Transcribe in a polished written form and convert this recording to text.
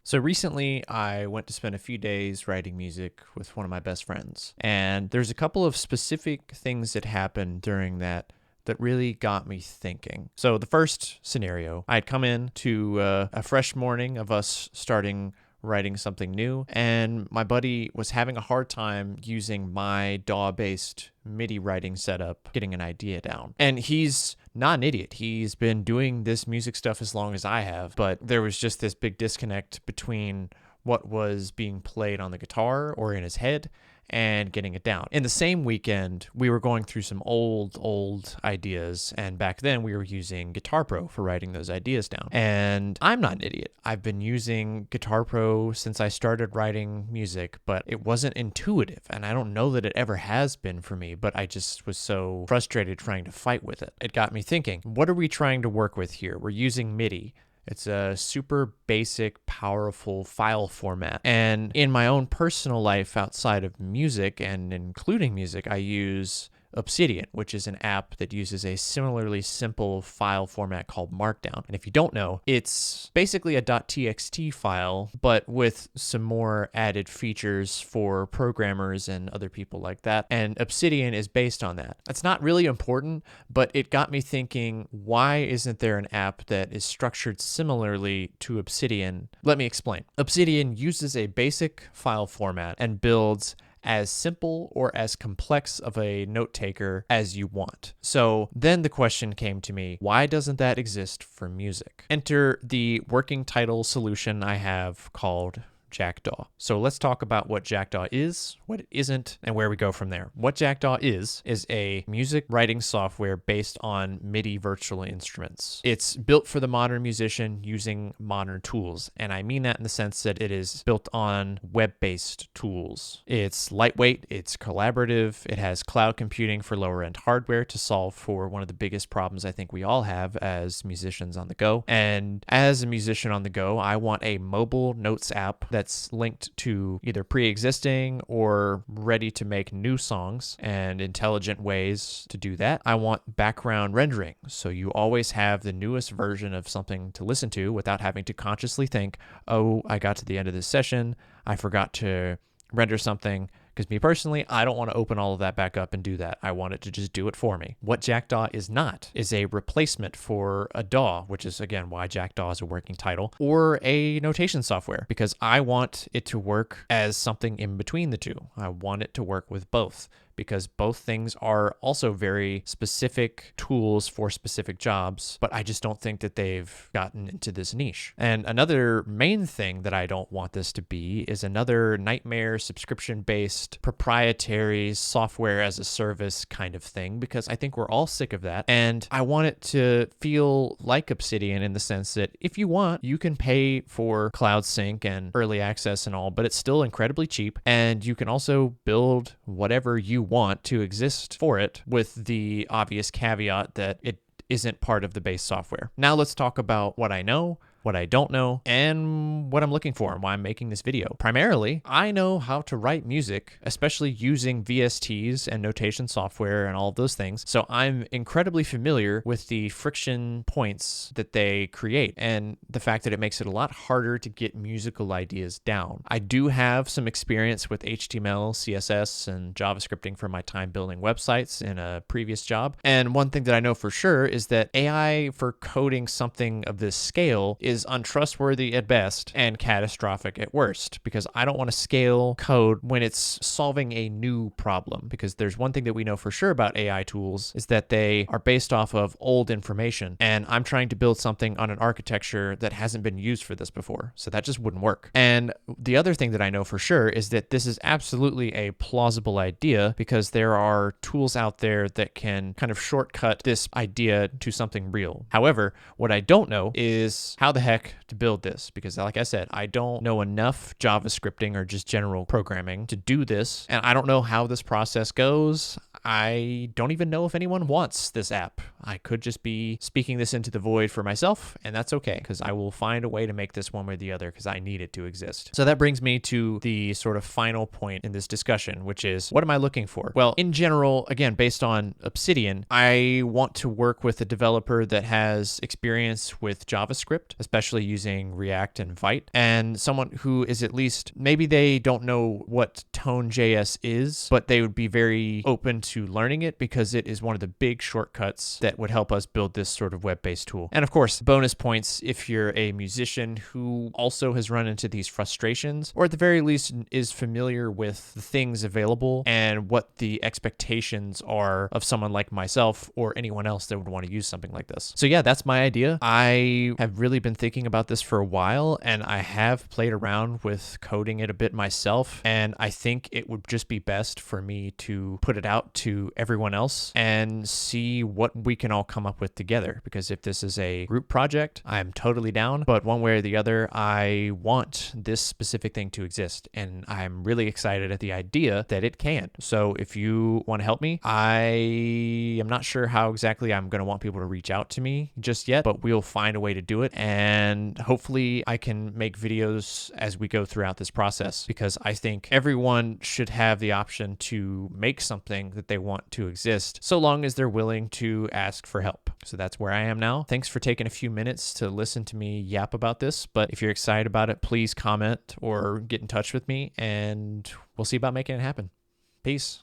So recently, I went to spend a few days writing music with one of my best friends. And there's a couple of specific things that happened during that really got me thinking. So the first scenario, I'd come in to a fresh morning of us starting writing something new, and my buddy was having a hard time using my DAW-based MIDI writing setup, getting an idea down. And he's not an idiot. He's been doing this music stuff as long as I have, but there was just this big disconnect between what was being played on the guitar or in his head and getting it down. In the same weekend, we were going through some old ideas, and back then we were using Guitar Pro for writing those ideas down. And I'm not an idiot. I've been using Guitar Pro since I started writing music, but it wasn't intuitive, and I don't know that it ever has been for me, but I just was so frustrated trying to fight with it. It got me thinking, what are we trying to work with here? We're using MIDI. It's a super basic, powerful file format. And in my own personal life outside of music and including music, I use Obsidian, which is an app that uses a similarly simple file format called Markdown. And if you don't know, it's basically a .txt file, but with some more added features for programmers and other people like that. And Obsidian is based on that. It's not really important, but it got me thinking, why isn't there an app that is structured similarly to Obsidian? Let me explain. Obsidian uses a basic file format and builds as simple or as complex of a note taker as you want. So then the question came to me, why doesn't that exist for music? Enter the working title solution I have called JacDAW. So let's talk about what JacDAW is, what it isn't, and where we go from there. What JacDAW is a music writing software based on MIDI virtual instruments. It's built for the modern musician using modern tools, and I mean that in the sense that it is built on web-based tools. It's lightweight, it's collaborative, it has cloud computing for lower-end hardware to solve for one of the biggest problems I think we all have as musicians on the go. And as a musician on the go, I want a mobile notes app that's linked to either pre-existing or ready to make new songs and intelligent ways to do that. I want background rendering, so you always have the newest version of something to listen to without having to consciously think, oh, I got to the end of this session, I forgot to render something. Because me personally, I don't want to open all of that back up and do that. I want it to just do it for me. What JacDAW is not is a replacement for a DAW, which is, again, why JacDAW is a working title, or a notation software, because I want it to work as something in between the two. I want it to work with both, because both things are also very specific tools for specific jobs, but I just don't think that they've gotten into this niche. And another main thing that I don't want this to be is another nightmare subscription-based proprietary software as a service kind of thing, because I think we're all sick of that. And I want it to feel like Obsidian in the sense that if you want, you can pay for cloud sync and early access and all, but it's still incredibly cheap. And you can also build whatever you want to exist for it, with the obvious caveat that it isn't part of the base software. Now let's talk about what I know, what I don't know, and what I'm looking for and why I'm making this video. Primarily, I know how to write music, especially using VSTs and notation software and all of those things. So I'm incredibly familiar with the friction points that they create and the fact that it makes it a lot harder to get musical ideas down. I do have some experience with HTML, CSS, and JavaScripting from my time building websites in a previous job. And one thing that I know for sure is that AI for coding something of this scale is untrustworthy at best and catastrophic at worst, because I don't want to scale code when it's solving a new problem. Because there's one thing that we know for sure about AI tools is that they are based off of old information, and I'm trying to build something on an architecture that hasn't been used for this before, so that just wouldn't work. And the other thing that I know for sure is that this is absolutely a plausible idea, because there are tools out there that can kind of shortcut this idea to something real. However, what I don't know is how the heck to build this, because like I said, I don't know enough JavaScripting or just general programming to do this, and I don't know how this process goes. I don't even know if anyone wants this app. I could just be speaking this into the void for myself, and that's okay, because I will find a way to make this one way or the other, because I need it to exist. So that brings me to the sort of final point in this discussion, which is, what am I looking for? Well, in general, again, based on Obsidian, I want to work with a developer that has experience with JavaScript, especially using React and Vite. And someone who is at least, maybe they don't know what Tone.js is, but they would be very open to learning it because it is one of the big shortcuts that would help us build this sort of web-based tool. And of course, bonus points if you're a musician who also has run into these frustrations, or at the very least is familiar with the things available and what the expectations are of someone like myself or anyone else that would want to use something like this. So yeah, that's my idea. I have really been thinking about this for a while, and I have played around with coding it a bit myself, and I think it would just be best for me to put it out to everyone else and see what we can all come up with together. Because if this is a group project, I'm totally down, but one way or the other, I want this specific thing to exist, and I'm really excited at the idea that it can. So if you want to help me, I am not sure how exactly I'm going to want people to reach out to me just yet, but we'll find a way to do it, and hopefully I can make videos as we go throughout this process, because I think everyone should have the option to make something that they want to exist, so long as they're willing to ask for help. So that's where I am now. Thanks for taking a few minutes to listen to me yap about this, but if you're excited about it, please comment or get in touch with me, and we'll see about making it happen. Peace.